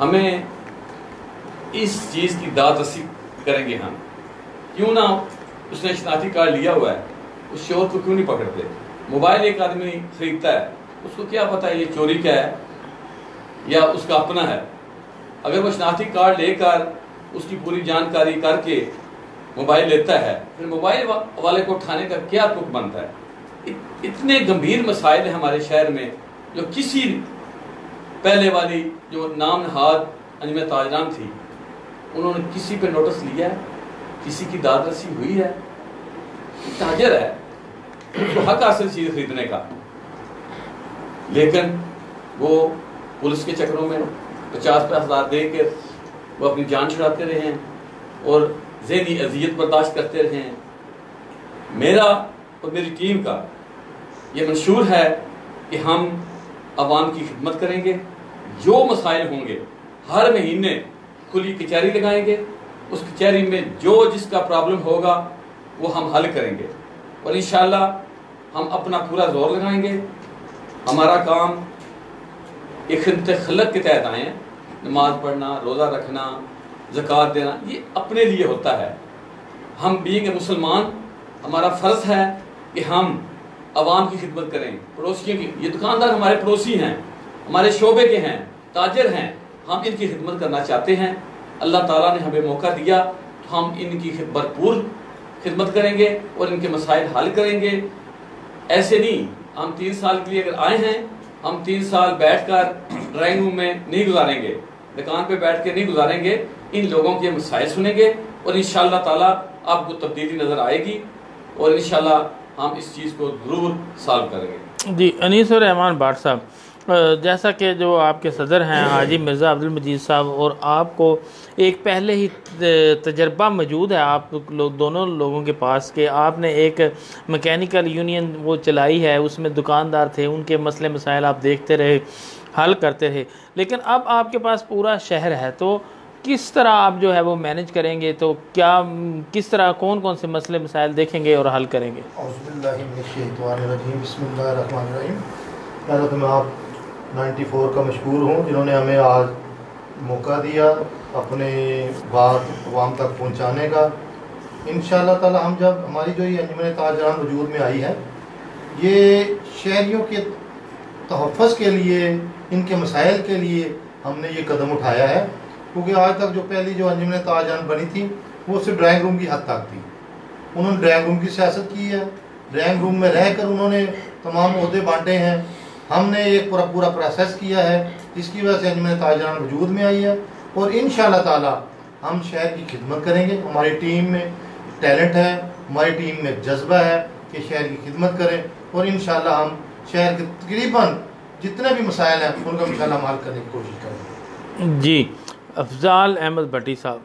ہمیں اس چیز کی داد رسی کریں گے ہم. کیوں نہ اس نے شناختی کارڈ لیا ہوا ہے, اس شور کو کیوں نہیں پکڑتے؟ موبائل ایک آدمی خریدتا ہے, اس کو کیا پتا ہے یہ چوری کا ہے یا اس کا اپنا ہے. اگر وہ شناختی کارڈ لے کر اس کی پوری جانکاری کر کے موبائل لیتا ہے, پھر موبائل والے کو اٹھانے کا کیا حکم بنتا ہے؟ اتنے گمبھیر مسائل ہیں ہمارے شہر میں, جو کسی پہلے والی جو نام نہاد انجمن تاجران تھی, انہوں نے کسی پہ نوٹس لیا ہے؟ کسی کی داد رسی ہوئی ہے؟ تاجر ہے, اس کو حق حاصل چیز خریدنے کا, لیکن وہ پولیس کے چکروں میں 50,000 دے کے وہ اپنی جان چھڑاتے رہے ہیں اور ذہنی اذیت برداشت کرتے رہے ہیں. میرا اور میری ٹیم کا یہ منشور ہے کہ ہم عوام کی خدمت کریں گے. جو مسائل ہوں گے ہر مہینے کھلی کچہری لگائیں گے, اس کچہری میں جو جس کا پرابلم ہوگا وہ ہم حل کریں گے, اور انشاءاللہ ہم اپنا پورا زور لگائیں گے. ہمارا کام ایک خدمت خلق کے تحت آئے ہیں. نماز پڑھنا, روزہ رکھنا, زکوٰۃ دینا, یہ اپنے لیے ہوتا ہے. ہم بینگ مسلمان, ہمارا فرض ہے کہ ہم عوام کی خدمت کریں, پڑوسیوں کی. یہ دکاندار ہمارے پڑوسی ہیں, ہمارے شعبے کے ہیں, تاجر ہیں, ہم ان کی خدمت کرنا چاہتے ہیں. اللہ تعالیٰ نے ہمیں موقع دیا تو ہم ان کی بھرپور خدمت کریں گے اور ان کے مسائل حل کریں گے. ایسے نہیں, ہم 3 سال کے لیے اگر آئے ہیں, ہم 3 سال بیٹھ کر ڈرائنگ روم میں نہیں گزاریں گے, دکان پہ بیٹھ کے نہیں گزاریں گے. ان لوگوں کے مسائل سنیں گے اور انشاءاللہ تعالیٰ آپ کو تبدیلی نظر آئے گی, اور انشاءاللہ ہم اس چیز کو ضرور سالو کریں گے. جی انیس الرحمان بھٹ صاحب, جیسا کہ جو آپ کے صدر ہیں حاجی مرزا عبد المجید صاحب, اور آپ کو ایک پہلے ہی تجربہ موجود ہے آپ لوگ دونوں لوگوں کے پاس, کہ آپ نے ایک میکینیکل یونین وہ چلائی ہے, اس میں دکاندار تھے, ان کے مسئلے مسائل آپ دیکھتے رہے, حل کرتے رہے. لیکن اب آپ کے پاس پورا شہر ہے, تو کس طرح آپ جو ہے وہ مینج کریں گے؟ تو کیا کس طرح کون کون سے مسئلے مسائل دیکھیں گے اور حل کریں گے؟ اعوذ باللہ من الشیطان الرجیم, بسم اللہ الرحمن الرحیم. پہلے تو میں آپ 94 کا مشکور ہوں جنہوں نے ہمیں آج موقع دیا اپنے بات عوام تک پہنچانے کا. انشاءاللہ تعالی ہم جب ہماری جو یہ انجمن تاجران وجود میں آئی ہے, یہ شہریوں کے تحفظ کے لیے, ان کے مسائل کے لیے ہم نے یہ قدم اٹھایا ہے. کیونکہ آج تک جو پہلی جو انجمن تاجران بنی تھی وہ صرف ڈرائنگ روم کی حد تک تھی. انہوں نے ڈرائنگ روم کی سیاست کی ہے, ڈرائنگ روم میں رہ کر انہوں نے تمام عہدے بانٹے ہیں. ہم نے ایک پورا پروسیس کیا ہے, جس کی وجہ سے انجمن تاجران وجود میں آئی ہے, اور انشاءاللہ تعالی ہم شہر کی خدمت کریں گے. ہماری ٹیم میں ٹیلنٹ ہے, ہماری ٹیم میں جذبہ ہے کہ شہر کی خدمت کریں, اور انشاءاللہ ہم شہر کے تقریباً جتنے بھی مسائل ہیں ان کا انشاءاللہ ہم حل کرنے کی کوشش کریں گے. جی افضال احمد بھٹی صاحب,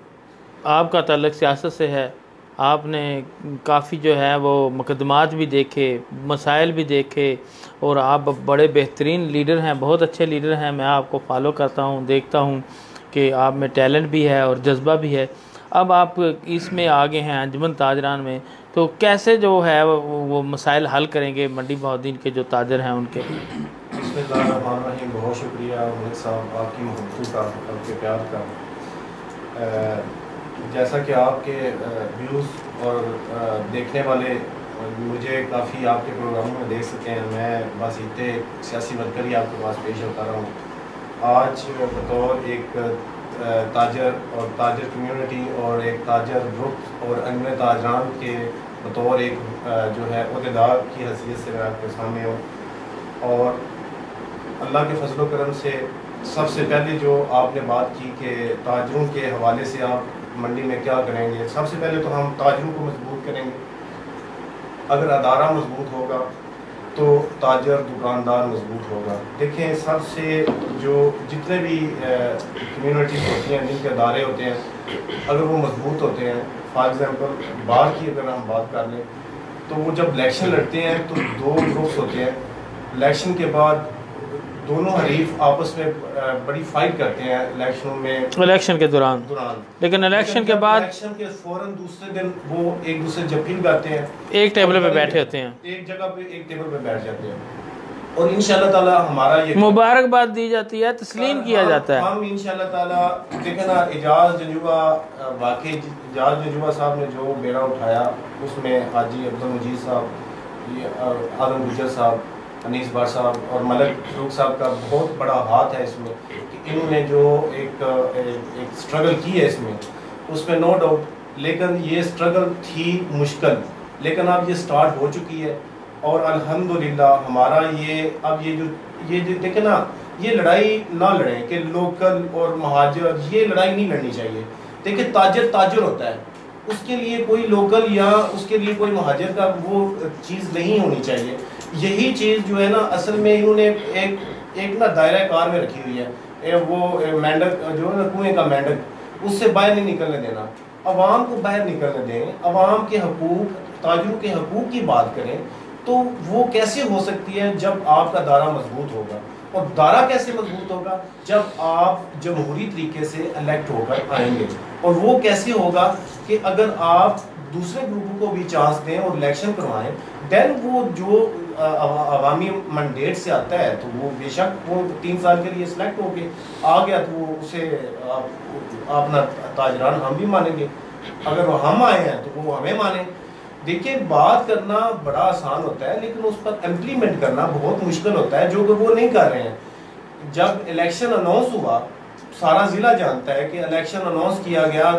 آپ کا تعلق سیاست سے ہے, آپ نے کافی جو ہے وہ مقدمات بھی دیکھے, مسائل بھی دیکھے, اور آپ بڑے بہترین لیڈر ہیں, بہت اچھے لیڈر ہیں. میں آپ کو فالو کرتا ہوں, دیکھتا ہوں کہ آپ میں ٹیلنٹ بھی ہے اور جذبہ بھی ہے. اب آپ اس میں آگے ہیں انجمن تاجران میں, تو کیسے جو ہے وہ مسائل حل کریں گے منڈی بہاؤالدین کے جو تاجر ہیں ان کے؟ بسم اللہ الرحمن الرحیم. بہت شکریہ ملک صاحب آپ کی محبت کا, آپ کے پیار کا. جیسا کہ آپ کے ویوز اور دیکھنے والے مجھے کافی آپ کے پروگراموں میں دیکھ سکتے ہیں, میں بس اتنے سیاسی ورکر ہی آپ کے پاس پیش ہوتا رہا ہوں. آج بطور ایک تاجر اور تاجر کمیونٹی اور ایک تاجر گروپ اور انجمن تاجران کے بطور ایک جو ہے عہدیدار کی حیثیت سے میں آپ کے سامنے ہوں. اور اللہ کے فضل و کرم سے سب سے پہلے جو آپ نے بات کی کہ تاجروں کے حوالے سے آپ منڈی میں کیا کریں گے, سب سے پہلے تو ہم تاجروں کو مضبوط کریں گے. اگر ادارہ مضبوط ہوگا تو تاجر دکاندار مضبوط ہوگا. دیکھیں سب سے جو جتنے بھی کمیونٹیز ہوتی ہیں, جن کے ادارے ہوتے ہیں, اگر وہ مضبوط ہوتے ہیں, فار ایگزامپل بار کی اگر ہم بات کر لیں تو وہ جب الیکشن لڑتے ہیں تو 2 گروپس ہوتے ہیں. الیکشن کے بعد دونوں حریف آپس میں بڑی فائٹ کرتے ہیں الیکشنوں میں, الیکشن کے دوران. لیکن الیکشن کے بعد الیکشن کے فوراً دوسرے دن وہ ایک دوسرے جب بھی بیٹھتے ہیں, ایک ٹیبل پہ بیٹھے ہوتے ہیں, ایک جگہ پہ ایک ٹیبل پہ بیٹھ جاتے ہیں. اور انشاءاللہ تعالی ہمارا یہ مبارکباد دی جاتی ہے، تسلیم کیا جاتا ہے. ہم انشاءاللہ تعالی دیکھیں نا، اعجاز جنجوعہ واقعی اعجاز جنجوعہ صاحب نے جو بیڑا اٹھایا اس میں حاجی عبدالمجید صاحب، عالم گجر صاحب، انیس بار صاحب اور ملک فروخ صاحب کا بہت بڑا ہاتھ ہے اس میں کہ انہوں نے جو ایک سٹرگل کی ہے اس میں نو ڈاؤٹ، لیکن یہ سٹرگل تھی مشکل، لیکن اب یہ سٹارٹ ہو چکی ہے. اور الحمدللہ ہمارا اب یہ جو دیکھیں نا، یہ لڑائی نہ لڑیں کہ لوکل اور مہاجر، یہ لڑائی نہیں لڑنی چاہیے. دیکھیں تاجر ہوتا ہے، اس کے لیے کوئی لوکل یا اس کے لیے کوئی مہاجر کا وہ چیز نہیں ہونی چاہیے. یہی چیز جو ہے نا اصل میں انہوں نے ایک نا دائرہ کار میں رکھی ہوئی ہے، وہ مینڈک جو ہے نا کنویں کا مینڈک، اس سے باہر نہیں نکلنے دینا. عوام کو باہر نکلنے دیں، عوام کے حقوق، تاجروں کے حقوق کی بات کریں. تو وہ کیسے ہو سکتی ہے جب آپ کا دائرہ مضبوط ہوگا. اور دائرہ کیسے مضبوط ہوگا؟ جب آپ جمہوری طریقے سے الیکٹ ہو کر آئیں گے. اور وہ کیسے ہوگا کہ اگر آپ دوسرے گروپوں کو بھی چانس دیں اور الیکشن کروائیں، دین وہ جو عوامی منڈیٹ سے آتا ہے تو وہ بے شک وہ 3 سال کے لیے سلیکٹ ہو کے آ گیا تو وہ اسے اپنا تاجران ہم بھی مانیں گے. اگر وہ ہم آئے ہیں تو وہ ہمیں مانیں. دیکھیں بات کرنا بڑا آسان ہوتا ہے لیکن اس پر امپلیمنٹ کرنا بہت مشکل ہوتا ہے، جو کہ وہ نہیں کر رہے ہیں. جب الیکشن اناؤنس ہوا، سارا ضلع جانتا ہے کہ الیکشن اناؤنس کیا گیا،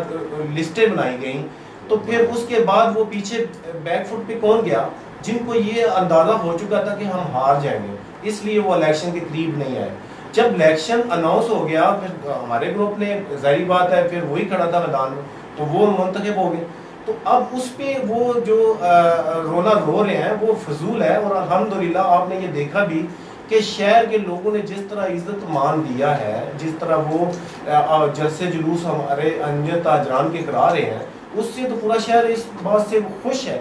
لسٹیں بنائی گئیں، تو پھر اس کے بعد وہ پیچھے بیک فٹ پہ کون گیا؟ جن کو یہ اندازہ ہو چکا تھا کہ ہم ہار جائیں گے، اس لیے وہ الیکشن کے قریب نہیں آئے. جب الیکشن اناؤنس ہو گیا پھر ہمارے گروپ نے، ظاہری بات ہے پھر وہی کھڑا تھا میدان میں، تو وہ منتخب ہو گئے. تو اب اس پہ وہ جو رونا رو رہے ہیں وہ فضول ہے. اور الحمدللہ آپ نے یہ دیکھا بھی کہ شہر کے لوگوں نے جس طرح عزت مان دیا ہے، جس طرح وہ جلسے جلوس ہمارے انجر تاجران کے کرا رہے ہیں، اس سے تو پورا شہر اس بات سے خوش ہے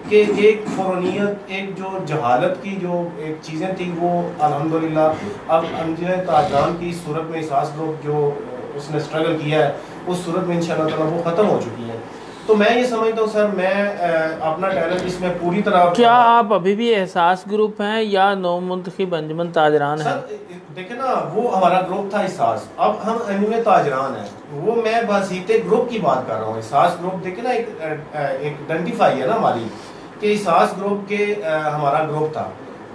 کہ ایک فرونیت، ایک جو جہالت کی جو ایک چیزیں تھیں وہ الحمدللہ اب انجر تاجران کی صورت میں احساس گروپ جو اس نے سٹرگل کیا ہے اس صورت میں انشاءاللہ تعالی وہ ختم ہو چکی ہے. تو میں یہ سمجھتا ہوں سر، میں اپنا ٹیلنٹ اس میں پوری طرح. کیا آپ ابھی بھی احساس گروپ ہیں یا نو منتخب انجمن تاجران ہیں؟ سر دیکھیں نا، وہ ہمارا گروپ تھا احساس، اب ہم انجمن تاجران ہیں. وہ میں بحثیت گروپ کی بات کر رہا ہوں. احساس گروپ دیکھیں نا ایک آئیڈینٹیفائی ہے نا ہماری کہ احساس گروپ کے ہمارا گروپ تھا.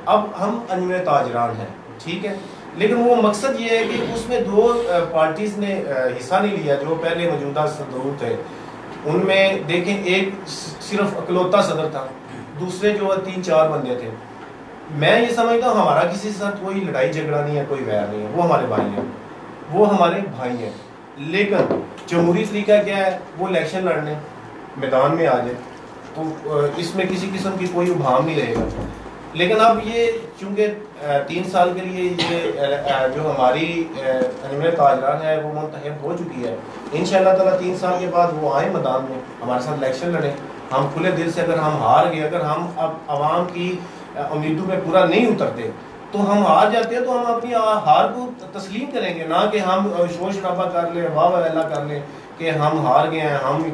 اب ہم انجمن تاجران ہیں، ٹھیک ہے، لیکن وہ مقصد یہ ہے کہ اس میں 2 پارٹیز نے حصہ نہیں لیا جو پہلے موجودہ صدور تھے. ان میں دیکھیں ایک صرف اکلوتا صدر تھا، دوسرے جو 3-4 بندے تھے. میں یہ سمجھتا ہوں ہمارا کسی سے ساتھ کوئی لڑائی جھگڑا نہیں ہے، کوئی ویر نہیں ہے. وہ ہمارے بھائی ہیں، وہ ہمارے بھائی ہیں. لیکن جمہوری طریقہ کیا ہے؟ وہ الیکشن لڑنے میدان میں آ جائے تو اس میں کسی قسم کی کوئی ابہام نہیں رہے گا. لیکن اب یہ چونکہ 3 سال کے لیے یہ جو ہماری انجمن تاجران ہے وہ منتخب ہو چکی ہے. انشاءاللہ تعالیٰ 3 سال کے بعد وہ آئیں میدان میں، ہمارے ساتھ الیکشن لڑیں. ہم کھلے دل سے، اگر ہم ہار گئے، اگر ہم اب عوام کی امیدوں پہ پورا نہیں اترتے تو ہم ہار جاتے ہیں، تو ہم اپنی ہار کو تسلیم کریں گے، نہ کہ ہم شور شرابہ کر لیں، واہ واہ اللہ کر لیں کہ ہم ہار گئے ہیں، ہم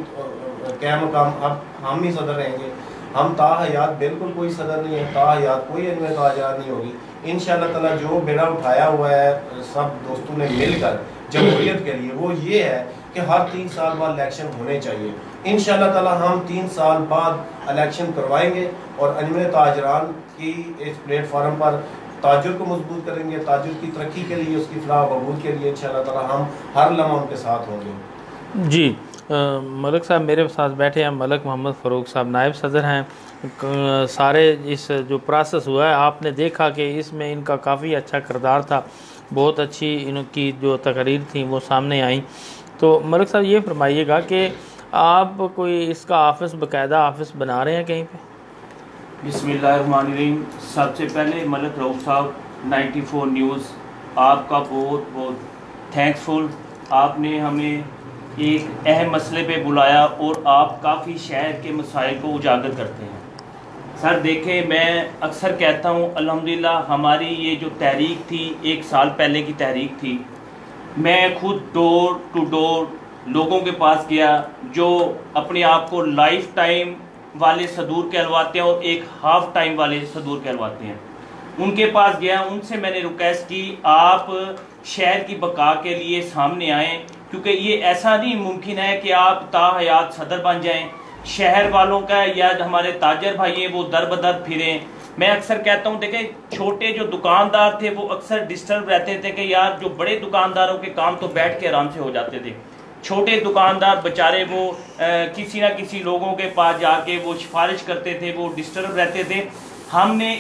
کیا مقام، اب ہم ہی صدر رہیں گے. ہم تا حیات بالکل کوئی صدر نہیں ہے، تا حیات کوئی انجمن تاجران نہیں ہوگی. انشاءاللہ تعالیٰ جو بیڑا اٹھایا ہوا ہے سب دوستوں نے مل کر جمہوریت کے لیے، وہ یہ ہے کہ ہر 3 سال بعد الیکشن ہونے چاہیے. انشاءاللہ تعالیٰ ہم 3 سال بعد الیکشن کروائیں گے اور انجمن تاجران کی اس پلیٹ فارم پر تاجر کو مضبوط کریں گے. تاجر کی ترقی کے لیے، اس کی فلاح و بہبود کے لیے انشاءاللہ تعالیٰ ہم ہر لمحہ ان کے ساتھ ہوں گے. جی ملک صاحب میرے ساتھ بیٹھے ہیں، ملک محمد فاروق صاحب نائب صدر ہیں. سارے اس جو پروسیس ہوا ہے آپ نے دیکھا کہ اس میں ان کا کافی اچھا کردار تھا، بہت اچھی ان کی جو تقریر تھیں وہ سامنے آئیں. تو ملک صاحب یہ فرمائیے گا کہ آپ کوئی اس کا آفس، باقاعدہ آفس بنا رہے ہیں کہیں پہ؟ بسم اللہ الرحمن الرحیم. سب سے پہلے ملک رؤوف صاحب 94 نیوز آپ کا بہت بہت تھینکس فل. آپ نے ہمیں ایک اہم مسئلے پہ بلایا اور آپ کافی شہر کے مسائل کو اجاگر کرتے ہیں. سر دیکھیں، میں اکثر کہتا ہوں الحمدللہ ہماری یہ جو تحریک تھی 1 سال پہلے کی تحریک تھی، میں خود ڈور ٹو ڈور لوگوں کے پاس گیا جو اپنے آپ کو لائف ٹائم والے صدور کہلواتے ہیں اور ایک ہاف ٹائم والے صدور کہلواتے ہیں. ان کے پاس گیا, ان سے میں نے ریکویسٹ کی آپ شہر کی بقا کے لیے سامنے آئیں, کیونکہ یہ ایسا نہیں ممکن ہے کہ آپ تا حیات صدر بن جائیں. شہر والوں کا یا ہمارے تاجر بھائی ہیں وہ در بدر پھریں. میں اکثر کہتا ہوں دیکھیں چھوٹے جو دکاندار تھے وہ اکثر ڈسٹرب رہتے تھے کہ یار جو بڑے دکانداروں کے کام تو بیٹھ کے آرام سے ہو جاتے تھے, چھوٹے دکاندار بچارے وہ کسی نہ کسی لوگوں کے پاس جا کے وہ سفارش کرتے تھے, وہ ڈسٹرب رہتے تھے. ہم نے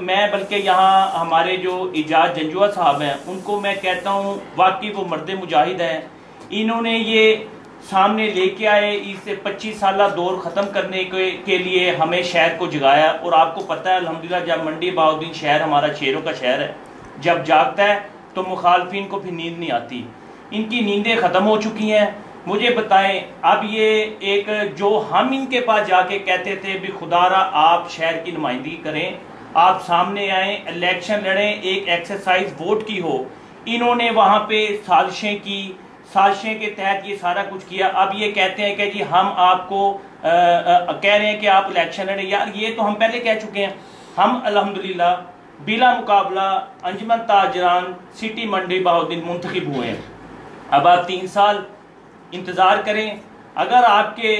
میں بلکہ یہاں ہمارے جو اعجاز جنجوہ صاحب ہیں ان کو میں کہتا ہوں واقعی وہ مرد مجاہد ہیں. انہوں نے یہ سامنے لے کے آئے, اس سے 25 سالہ دور ختم کرنے کے لیے ہمیں شہر کو جگایا. اور آپ کو پتہ ہے الحمدللہ جب منڈی بہاؤالدین شہر ہمارا شیروں کا شہر ہے, جب جاگتا ہے تو مخالفین کو پھر نیند نہیں آتی. ان کی نیندیں ختم ہو چکی ہیں. مجھے بتائیں اب یہ ایک جو ہم ان کے پاس جا کے کہتے تھے بھی خدا را آپ شہر کی نمائندگی کریں, آپ سامنے آئیں, الیکشن لڑیں, ایک ایکسرسائز ووٹ کی ہو. انہوں نے وہاں پہ سازشیں کی, سازشیں کے تحت یہ سارا کچھ کیا. اب یہ کہتے ہیں کہ جی ہم آپ کو کہہ رہے ہیں کہ آپ الیکشن لڑیں. یار یہ تو ہم پہلے کہہ چکے ہیں. ہم الحمدللہ بلا مقابلہ انجمن تاجران سٹی منڈی بہاؤالدین منتخب ہوئے ہیں. اب آپ 3 سال انتظار کریں. اگر آپ کے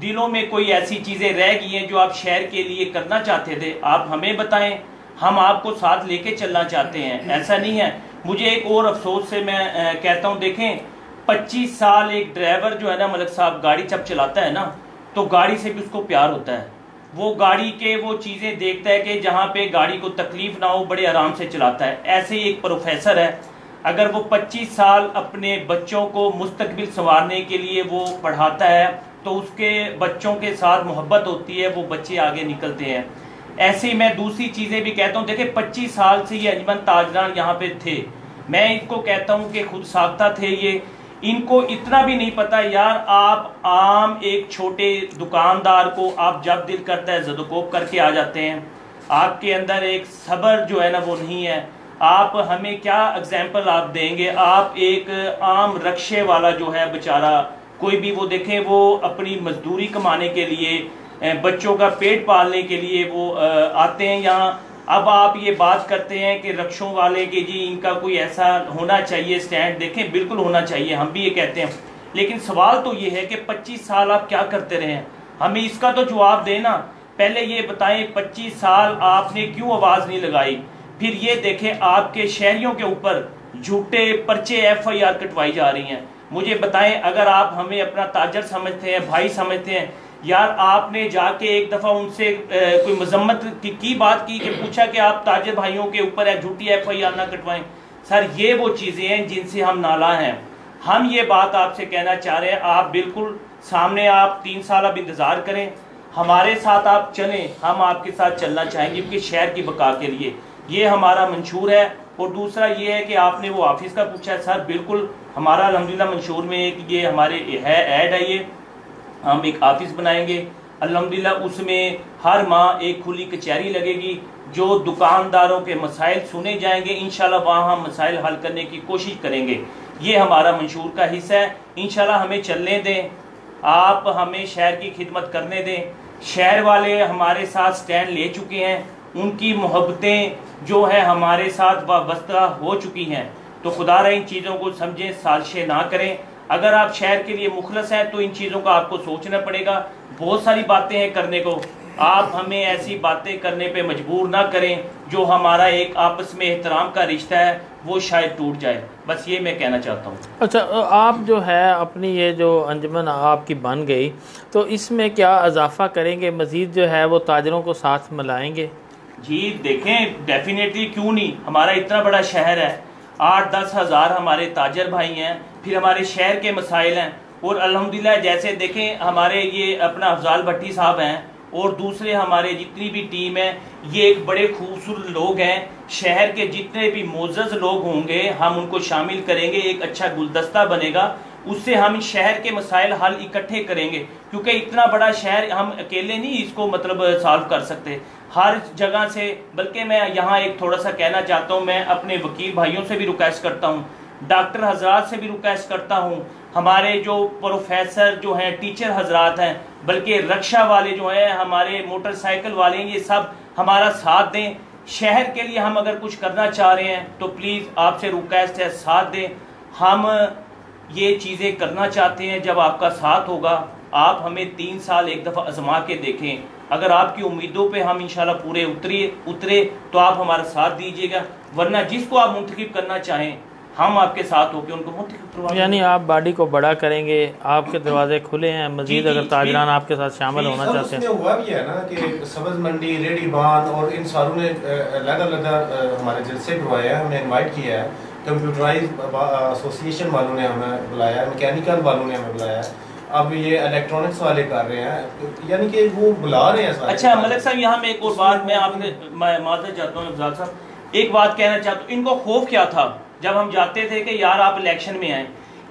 دلوں میں کوئی ایسی چیزیں رہ گئی ہیں جو آپ شہر کے لیے کرنا چاہتے تھے آپ ہمیں بتائیں, ہم آپ کو ساتھ لے کے چلنا چاہتے ہیں. ایسا نہیں ہے. مجھے ایک اور افسوس سے میں کہتا ہوں دیکھیں 25 سال ایک ڈرائیور جو ہے نا ملک صاحب گاڑی جب چلاتا ہے نا تو گاڑی سے بھی اس کو پیار ہوتا ہے. وہ گاڑی کے وہ چیزیں دیکھتا ہے کہ جہاں پہ گاڑی کو تکلیف نہ ہو بڑے آرام سے چلاتا ہے. ایسے ہی ایک پروفیسر ہے, اگر وہ 25 سال اپنے بچوں کو مستقبل سنوارنے کے لیے وہ پڑھاتا ہے تو اس کے بچوں کے ساتھ محبت ہوتی ہے, وہ بچے آگے نکلتے ہیں. ایسے ہی میں دوسری چیزیں بھی کہتا ہوں دیکھیں 25 سال سے یہ انجمن تاجران یہاں پہ تھے. میں ان کو کہتا ہوں کہ خود ساختہ تھے یہ. ان کو اتنا بھی نہیں پتا یار آپ عام ایک چھوٹے دکاندار کو آپ جب دل کرتا ہے زدوکوب کر کے آ جاتے ہیں. آپ کے اندر ایک صبر جو ہے نا وہ نہیں ہے. آپ ہمیں کیا اگزامپل آپ دیں گے. آپ ایک عام رکشے والا جو ہے بیچارہ کوئی بھی وہ دیکھیں وہ اپنی مزدوری کمانے کے لیے بچوں کا پیٹ پالنے کے لیے وہ آتے ہیں یہاں. اب آپ یہ بات کرتے ہیں کہ رکشوں والے کہ جی ان کا کوئی ایسا ہونا چاہیے سٹینڈ. دیکھیں بالکل ہونا چاہیے, ہم بھی یہ کہتے ہیں, لیکن سوال تو یہ ہے کہ 25 سال آپ کیا کرتے رہے ہیں. ہمیں اس کا تو جواب دیں نا. پہلے یہ بتائیں 25 سال آپ نے کیوں آواز نہیں لگائی. پھر یہ دیکھیں آپ کے شہریوں کے اوپر جھوٹے پرچے FIR کٹوائی جا رہی ہیں. مجھے بتائیں اگر آپ ہمیں اپنا تاجر سمجھتے ہیں, بھائی سمجھتے ہیں, یار آپ نے جا کے ایک دفعہ ان سے کوئی مذمت کی بات کی کہ پوچھا کہ آپ تاجر بھائیوں کے اوپر جھوٹی FIR نہ کٹوائیں. سر یہ وہ چیزیں ہیں جن سے ہم نالاں ہیں. ہم یہ بات آپ سے کہنا چاہ رہے ہیں, آپ بالکل سامنے آپ 3 سال اب انتظار کریں, ہمارے ساتھ آپ چلیں, ہم آپ کے ساتھ چلنا چاہیں گے کیونکہ شہر کی بقا کے لیے یہ ہمارا منشور ہے. اور دوسرا یہ ہے کہ آپ نے وہ آفس کا پوچھا ہے, سر بالکل ہمارا الحمدللہ منشور میں ایک یہ ہمارے ہے ایڈ ہے, یہ ہم ایک آفس بنائیں گے الحمدللہ. اس میں ہر ماہ ایک کھلی کچہری لگے گی جو دکانداروں کے مسائل سنے جائیں گے. انشاءاللہ وہاں ہم مسائل حل کرنے کی کوشش کریں گے. یہ ہمارا منشور کا حصہ ہے. انشاءاللہ ہمیں چلنے دیں, آپ ہمیں شہر کی خدمت کرنے دیں. شہر والے ہمارے ساتھ سٹینڈ لے چکے ہیں, ان کی محبتیں جو ہے ہمارے ساتھ وابستہ ہو چکی ہیں. تو خدا رہا ان چیزوں کو سمجھیں, سازشیں نہ کریں. اگر آپ شہر کے لیے مخلص ہیں تو ان چیزوں کا آپ کو سوچنا پڑے گا. بہت ساری باتیں ہیں کرنے کو, آپ ہمیں ایسی باتیں کرنے پہ مجبور نہ کریں جو ہمارا ایک آپس میں احترام کا رشتہ ہے وہ شاید ٹوٹ جائے. بس یہ میں کہنا چاہتا ہوں. اچھا آپ جو ہے اپنی یہ جو انجمن آپ کی بن گئی تو اس میں کیا اضافہ کریں گے, مزید جو ہے وہ تاجروں کو ساتھ ملائیں گے؟ جی دیکھیں ڈیفینیٹلی کیوں نہیں. ہمارا اتنا بڑا شہر ہے, 8-10 ہزار ہمارے تاجر بھائی ہیں, پھر ہمارے شہر کے مسائل ہیں. اور الحمدللہ جیسے دیکھیں ہمارے یہ اپنا افضال بھٹی صاحب ہیں اور دوسرے ہمارے جتنی بھی ٹیم ہے, یہ ایک بڑے خوبصورت لوگ ہیں. شہر کے جتنے بھی معزز لوگ ہوں گے ہم ان کو شامل کریں گے, ایک اچھا گلدستہ بنے گا. اس سے ہم شہر کے مسائل حل اکٹھے کریں گے, کیونکہ اتنا بڑا شہر ہم اکیلے نہیں اس کو مطلب سالو کر سکتے ہر جگہ سے. بلکہ میں یہاں ایک تھوڑا سا کہنا چاہتا ہوں, میں اپنے وکیل بھائیوں سے بھی ریکویسٹ کرتا ہوں, ڈاکٹر حضرات سے بھی ریکویسٹ کرتا ہوں, ہمارے جو پروفیسر جو ہیں, ٹیچر حضرات ہیں, بلکہ رکشہ والے جو ہیں, ہمارے موٹر سائیکل والے ہیں, یہ سب ہمارا ساتھ دیں. شہر کے لیے ہم اگر کچھ کرنا چاہ رہے ہیں تو پلیز آپ سے ریکویسٹ ہے ساتھ دیں. ہم یہ چیزیں کرنا چاہتے ہیں. جب آپ کا ساتھ ہوگا آپ ہمیں 3 سال ایک دفعہ آزما کے دیکھیں. اگر آپ کی امیدوں پہ ہم انشاءاللہ پورے اترے تو آپ ہمارا ساتھ دیجیے گا, ورنہ جس کو آپ منتخب کرنا چاہیں ہم آپ کے ساتھ ہو کے ان کو منتخب کروا. یعنی آپ باڈی کو بڑا کریں گے, آپ کے دروازے کھلے ہیں مزید اگر تاجران آپ کے ساتھ شامل ہونا چاہتے ہیں. ہوا بھی ہے نا کہ سبز منڈی, ریڈی بان اور ان ساروں نے علیحدہ ہمارے جلسے کروائے ہیں, ہمیں انوائٹ کیا ہے. کمپیوٹرائز ایسوسی ایشن والوں نے ہمیں بلایا ہے, میکینیکل والوں نے ہمیں بلایا ہے, اب یہ الیکٹرانکس والے کر رہے ہیں, یعنی کہ وہ بلا رہے ہیں سارے. اچھا ملک صاحب, یہاں میں ایک اور بات میں آپ نے معذرت چاہتا ہوں افضال صاحب, ایک بات کہنا چاہتا ہوں. ان کو خوف کیا تھا جب ہم جاتے تھے کہ یار آپ الیکشن میں آئیں,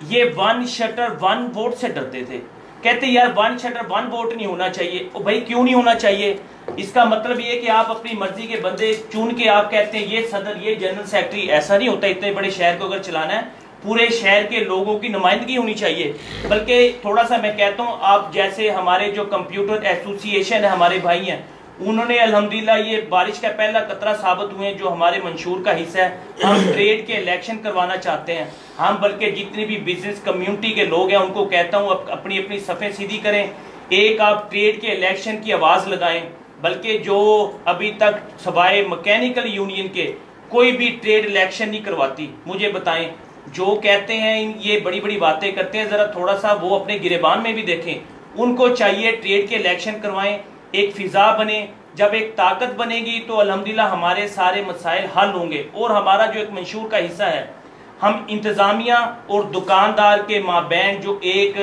یہ 1 شٹر 1 ووٹ سے ڈرتے تھے. کہتے یار 1 شٹر 1 ووٹ نہیں ہونا چاہیے. او بھائی کیوں نہیں ہونا چاہیے؟ اس کا مطلب یہ کہ آپ اپنی مرضی کے بندے چن کے آپ کہتے ہیں یہ صدر, یہ جنرل سیکرٹری. ایسا نہیں ہوتا. اتنے بڑے شہر کو اگر چلانا ہے پورے شہر کے لوگوں کی نمائندگی ہونی چاہیے. بلکہ تھوڑا سا میں کہتا ہوں, آپ جیسے ہمارے جو کمپیوٹر ایسوسی ایشن ہے, ہمارے بھائی ہیں, انہوں نے الحمدللہ یہ بارش کا پہلا قطرہ ثابت ہوئے ہیں جو ہمارے منشور کا حصہ ہے. ہم ٹریڈ کے الیکشن کروانا چاہتے ہیں. ہم بلکہ جتنی بھی بزنس کمیونٹی کے لوگ ہیں ان کو کہتا ہوں اپنی اپنی صفیں سیدھی کریں. ایک آپ ٹریڈ کے الیکشن کی آواز لگائیں. بلکہ جو ابھی تک سوائے میکینیکل یونین کے کوئی بھی ٹریڈ الیکشن نہیں کرواتی, مجھے بتائیں. جو کہتے ہیں یہ بڑی بڑی باتیں کرتے ہیں, ذرا تھوڑا سا وہ اپنے گریبان میں بھی دیکھیں. ان کو چاہیے ٹریڈ کے الیکشن کروائیں, ایک فضا بنے. جب ایک طاقت بنے گی تو الحمدللہ ہمارے سارے مسائل حل ہوں گے. اور ہمارا جو ایک منشور کا حصہ ہے, ہم انتظامیہ اور دکاندار کے مابین جو ایک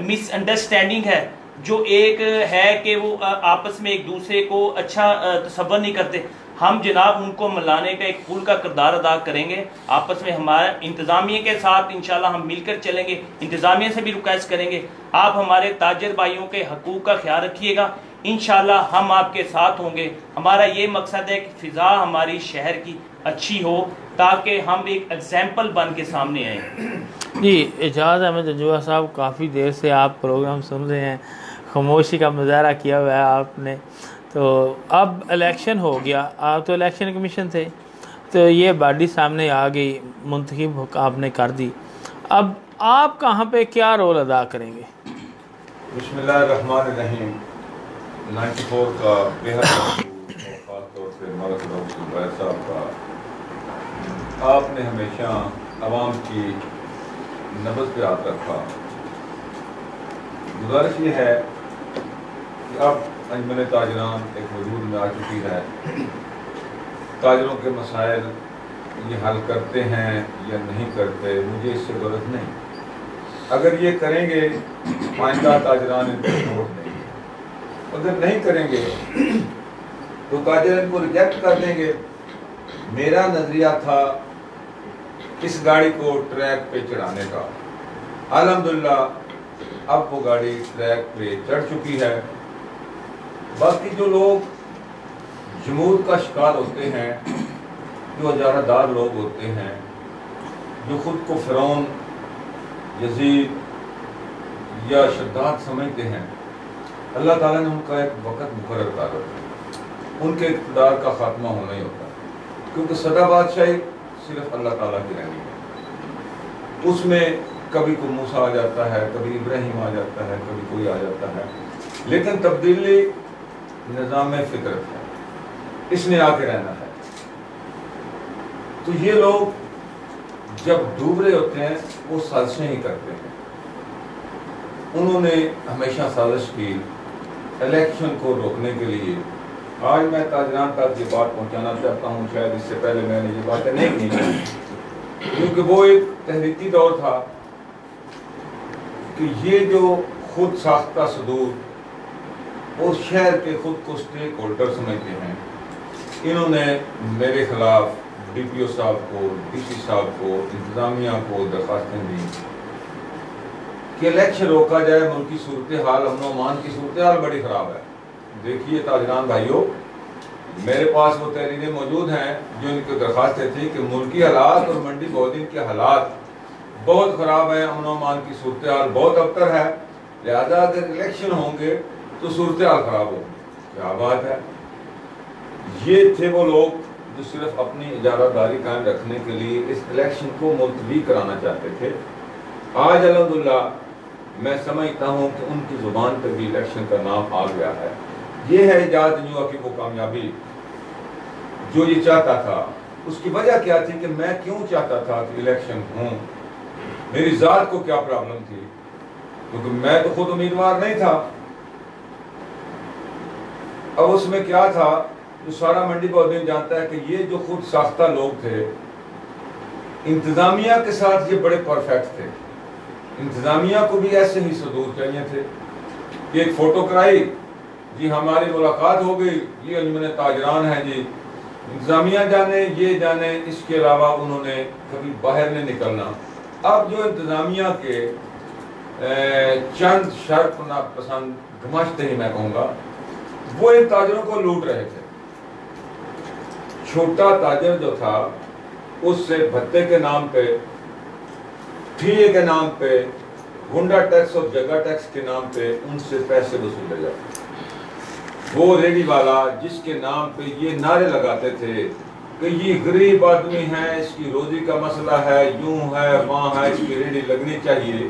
مس انڈرسٹینڈنگ ہے, جو ایک ہے کہ وہ آپس میں ایک دوسرے کو اچھا تصور نہیں کرتے, ہم جناب ان کو ملانے کا ایک پل کا کردار ادا کریں گے. آپس میں ہمارا انتظامیہ کے ساتھ انشاءاللہ ہم مل کر چلیں گے. انتظامیہ سے بھی ریکویسٹ کریں گے آپ ہمارے تاجر بھائیوں کے حقوق کا خیال رکھیے گا. انشاءاللہ ہم آپ کے ساتھ ہوں گے. ہمارا یہ مقصد ہے کہ فضا ہماری شہر کی اچھی ہو تاکہ ہم ایک ایگزامپل بن کے سامنے آئیں. جی اعجاز احمد جنجوعہ صاحب, کافی دیر سے آپ پروگرام سن رہے ہیں, خاموشی کا مظاہرہ کیا ہوا ہے آپ نے. تو اب الیکشن ہو گیا, آپ تو الیکشن کمیشن تھے, تو یہ باڈی سامنے آ گئی, منتخب آپ نے کر دی. اب آپ کہاں پہ کیا رول ادا کریں گے؟ بسم اللہ الرحمن الرحیم. 94 کا بہت خاص طور سے ملک روز زبیر صاحب کا, آپ نے ہمیشہ عوام کی نبض پہ ہاتھ رکھا. گزارش یہ ہے کہ اب انجمن تاجران ایک وجود میں آ چکی ہے. تاجروں کے مسائل یہ حل کرتے ہیں یا نہیں کرتے, مجھے اس سے غرض نہیں. اگر یہ کریں گے آئندہ تاجران ان کو ووٹ دیں گے, اگر نہیں کریں گے تو تاجر ان کو ریجیکٹ کر دیں گے. میرا نظریہ تھا اس گاڑی کو ٹریک پہ چڑھانے کا. الحمدللہ اب وہ گاڑی ٹریک پہ چڑھ چکی ہے. باقی جو لوگ جمود کا شکار ہوتے ہیں, جو اجارہ دار لوگ ہوتے ہیں, جو خود کو فرعون, یزید یا شداد سمجھتے ہیں, اللہ تعالیٰ نے ان کا ایک وقت مقرر کر رکھا ہے. ان کے اقتدار کا خاتمہ ہونا ہی ہوتا ہے, کیونکہ سدا بادشاہی صرف اللہ تعالیٰ کی رہنی ہے. اس میں کبھی کوئی موسیٰ آ جاتا ہے, کبھی ابراہیم آ جاتا ہے, کبھی کوئی آ جاتا ہے, لیکن تبدیلی نظام فطرت ہے, اس نے آ کے رہنا ہے. تو یہ لوگ جب ڈوب رہے ہوتے ہیں وہ سازشیں ہی کرتے ہیں. انہوں نے ہمیشہ سازش کی الیکشن کو روکنے کے لیے. آج میں تاجران تک یہ بات پہنچانا چاہتا ہوں, شاید اس سے پہلے میں نے یہ باتیں نہیں کی, کیونکہ وہ ایک تحریکی دور تھا کہ یہ جو خود ساختہ صدور اور شہر کے خود کو سٹیک ہولڈر سمجھتے ہیں, انہوں نے میرے خلاف ڈی پی او صاحب کو, ڈی سی صاحب کو, انتظامیہ کو درخواستیں دی کہ الیکشن روکا جائے. ملکی صورتحال, امن و امان کی صورتحال بڑی خراب ہے. دیکھیے تاجران بھائیوں, میرے پاس وہ تحریریں موجود ہیں جو ان کی درخواستیں تھیں کہ ملکی حالات اور منڈی بہودین کے حالات بہت خراب ہیں, امن و امان کی صورتحال بہت ابتر ہے, لہذا اگر الیکشن ہوں گے تو صورتحال خراب ہوگی. کیا بات ہے. یہ تھے وہ لوگ جو صرف اپنی اجارہ داری قائم رکھنے کے لیے اس الیکشن کو ملتوی کرانا چاہتے تھے، آج الحمدللہ میں سمجھتا ہوں کہ ان کی زبان پہ بھی الیکشن کا نام آ گیا ہے۔ یہ ہے اعجاز انجوا کی وہ کامیابی جو یہ چاہتا تھا۔ اس کی وجہ کیا تھی کہ میں کیوں چاہتا تھا کہ الیکشن ہوں، میری ذات کو کیا پرابلم تھی، کیونکہ میں تو خود امیدوار نہیں تھا۔ اب اس میں کیا تھا، جو سارا منڈی بہودین جانتا ہے کہ یہ جو خود ساختہ لوگ تھے، انتظامیہ کے ساتھ یہ بڑے پرفیکٹ تھے۔ انتظامیہ کو بھی ایسے ہی صدور چاہیے تھے کہ ایک فوٹو کرائی، جی ہماری ملاقات ہو گئی، یہ انجمن تاجران ہیں جی، انتظامیہ جانے یہ جانے، اس کے علاوہ انہوں نے کبھی باہر نہیں نکلنا۔ اب جو انتظامیہ کے چند شرط پسند گماشتے ہی میں کہوں گا، وہ ان تاجروں کو لوٹ رہے تھے۔ چھوٹا تاجر جو تھا اس سے بھتے کے نام پہ، ٹھی اے کے نام پہ، گنڈا ٹیکس اور جگہ ٹیکس کے نام پہ ان سے پیسے وصولے جاتے۔ وہ ریڈی والا جس کے نام پہ یہ نعرے لگاتے تھے کہ یہ غریب آدمی ہے، اس کی روزی کا مسئلہ ہے، یوں ہے وہاں ہے، اس کی ریڈی لگنی چاہیے،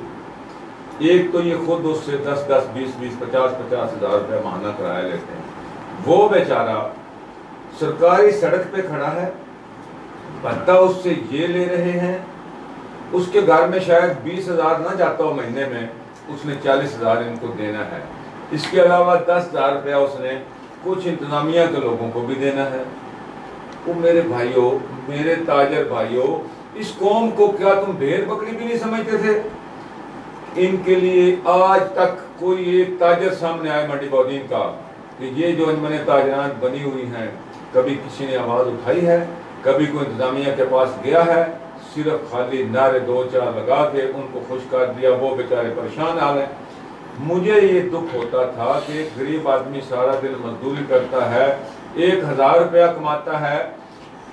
ایک تو یہ خود اس سے 10-10, 20-20, 50-50 ہزار روپے ماہانہ کرایہ لیتے ہیں۔ وہ بیچارہ سرکاری سڑک پہ کھڑا ہے، بھتہ اس سے یہ لے رہے ہیں، اس کے گھر میں شاید 20,000 نہ جاتا ہو مہینے میں، اس نے 40,000 ان کو دینا ہے۔ اس کے علاوہ 10,000 روپیہ اس نے کچھ انتظامیہ کے لوگوں کو بھی دینا ہے۔ وہ میرے بھائیوں، میرے تاجر بھائیوں، اس قوم کو کیا تم بھیڑ بکری بھی نہیں سمجھتے تھے؟ ان کے لیے آج تک کوئی ایک تاجر سامنے آئے منڈی بہودین کا کہ یہ جو انجمن تاجران بنی ہوئی ہیں، کبھی کسی نے آواز اٹھائی ہے، کبھی کوئی انتظامیہ کے پاس گیا ہے، صرف خالی نعرے 2-4 لگا کے ان کو خوش کر دیا، وہ بیچارے پریشان آ گئے۔ مجھے یہ دکھ ہوتا تھا کہ ایک غریب آدمی سارا دن مزدوری کرتا ہے، 1,000 روپیہ کماتا ہے،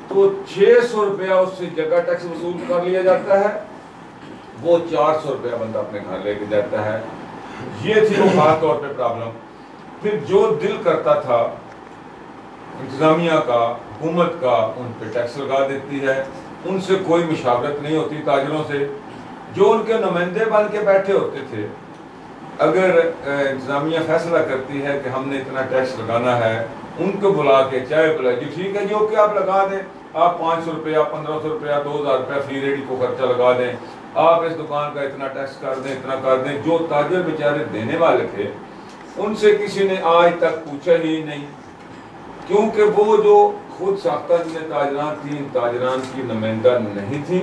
تو 600 روپیہ اس سے جگہ ٹیکس وصول کر لیا جاتا ہے، وہ 400 روپیہ بندہ اپنے گھر لے کے جاتا ہے۔ یہ تھی وہ خاص طور پہ پرابلم۔ پھر جو دل کرتا تھا انتظامیہ کا، حکومت کا، ان پہ ٹیکس لگا دیتی ہے، ان سے کوئی مشاورت نہیں ہوتی تاجروں سے۔ جو ان کے نمائندے بن کے بیٹھے ہوتے تھے، اگر انتظامیہ فیصلہ کرتی ہے کہ ہم نے اتنا ٹیکس لگانا ہے، ان کو بلا کے چائے پلا، جی ٹھیک ہے جی اوکے آپ لگا دیں، آپ 500 روپیہ 1500 روپیہ 2000 روپیہ فی ریڈی کو خرچہ لگا دیں، آپ اس دکان کا اتنا ٹیکس کر دیں، اتنا کر دیں۔ جو تاجر بیچارے دینے والے تھے ان سے کسی نے آج تک پوچھا ہی نہیں، کیونکہ وہ جو خود ساختہ جن تاجران تھی، ان تاجران کی نمائندہ نہیں تھی۔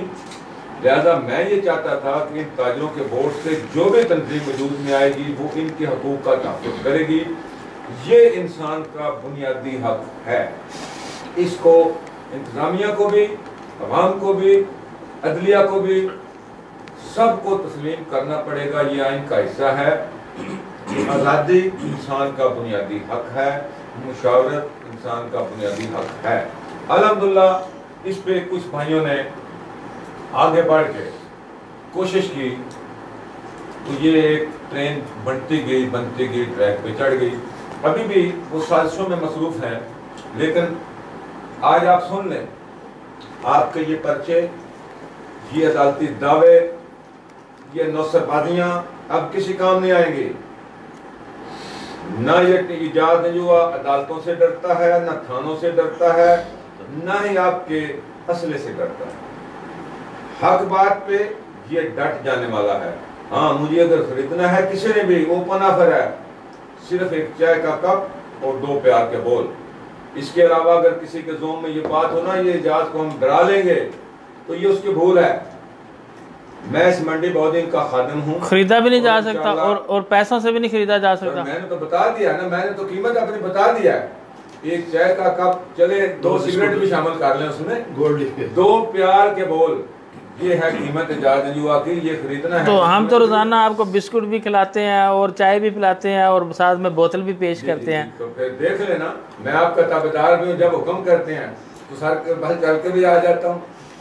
لہذا میں یہ چاہتا تھا کہ ان تاجروں کے ووٹ سے جو بھی تنظیم وجود میں آئے گی وہ ان کے حقوق کا تحفظ کرے گی۔ یہ انسان کا بنیادی حق ہے، اس کو انتظامیہ کو بھی، عوام کو بھی، عدلیہ کو بھی، سب کو تسلیم کرنا پڑے گا۔ یہ آئین کا حصہ ہے۔ آزادی انسان کا بنیادی حق ہے، مشاورت انسان کا بنیادی حق ہے۔ الحمدللہ اس پہ کچھ بھائیوں نے آگے بڑھ کے کوشش کی، تو یہ ایک ٹرین بنتی گئی ٹریک پہ چڑھ گئی۔ ابھی بھی وہ سازشوں میں مصروف ہیں، لیکن آج آپ سن لیں، آپ کے یہ پرچے، یہ عدالتی دعوے، یہ نوسر بازیاں اب کسی کام نہیں آئیں گے۔ نہ یہ اعجاز انجوا عدالتوں سے ڈرتا ہے، نہ تھانوں سے ڈرتا ہے، نہ ہی آپ کے اسلحے سے ڈرتا ہے۔ حق بات پہ یہ ڈٹ جانے والا ہے۔ ہاں مجھے اگر خریدنا ہے کسی نے بھی، اوپن آفر ہے، صرف ایک چائے کا کپ اور 2 پیار کے بول۔ اس کے علاوہ اگر کسی کے ذہن میں یہ بات ہونا یہ اعجاز کو ہم ڈرا لیں گے تو یہ اس کی بھول ہے۔ میں اس منڈی بہودین کا خادم ہوں، خریدا بھی نہیں جا سکتا اور پیسوں سے بھی نہیں خریدا جا سکتا۔ میں نے تو بتا دیا نا، میں نے تو قیمت اپنی بتا دیا ہے۔ ایک چائے کا کپ، چلے 2 سگریٹ بھی شامل کر لیں اس میں، گولڈ لکھ کے 2 پیار کے بول، یہ ہے قیمت اعجاز انجوا کی، یہ خریدنا ہے۔ تو ہم تو روزانہ آپ کو بسکٹ بھی کھلاتے ہیں اور چائے بھی پلاتے ہیں اور ساتھ میں بوتل بھی پیش کرتے ہیں۔ تو پھر دیکھ لینا، میں آپ کا تابعدار بھی ہوں، جب حکم کرتے ہیں تو سر کے بھل چل کے بھی آ جاتا ہوں۔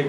1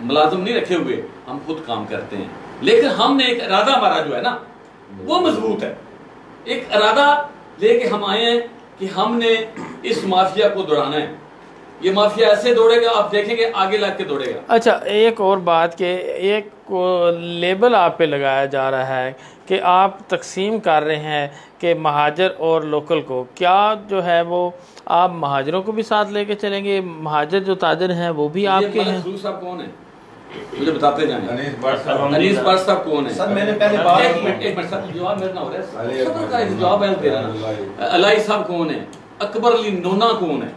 ملازم نہیں رکھے ہوئے، ہم خود کام کرتے ہیں، لیکن ہم نے ایک ارادہ ہمارا جو ہے نا وہ مضبوط ہے، ایک ارادہ لے کے ہم آئے ہیں کہ ہم نے اس مافیا کو دوڑانا ہے. یہ مافیا ایسے دوڑے گا، آپ دیکھیں گے آگے لگ کے دوڑے گا. اچھا ایک اور بات کہ ایک لیبل آپ پہ لگایا جا رہا ہے کہ آپ تقسیم کر رہے ہیں کہ مہاجر اور لوکل کو، کیا جو ہے وہ آپ مہاجروں کو بھی ساتھ لے کے چلیں گے؟ مہاجر جو تاجر ہیں وہ بھی آپ کے ہیں؟ صاحب کون ہیں مجھے بتاتے جائیں. انیس بٹ صاحب، انیس بٹ صاحب کون ہیں؟ سر میں نے پہلے بات ایک منٹ سر، جواب میرا نہ ہو رہا ہے، صبر کا جواب ہے دے رہا نا. علائی صاحب کون ہیں؟ اکبر علی نونا کون ہے؟